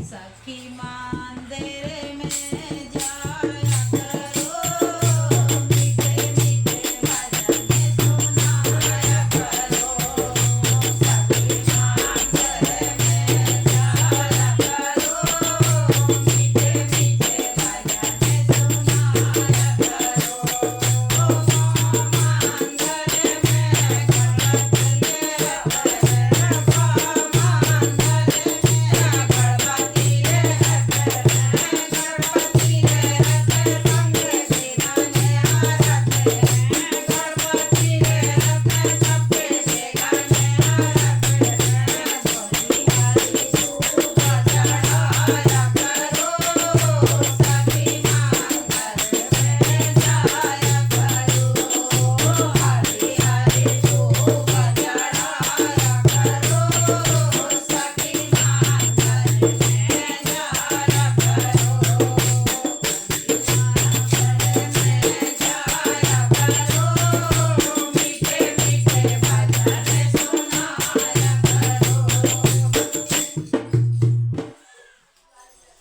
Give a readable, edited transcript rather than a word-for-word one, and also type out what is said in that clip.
सखी मंदिर में जाया करो, मीठे मीठे भजन सुनाया करो। सखी मंदिर में जाया करो, मीठे मीठे भजन सुनाया करो। मंदिर में गणपति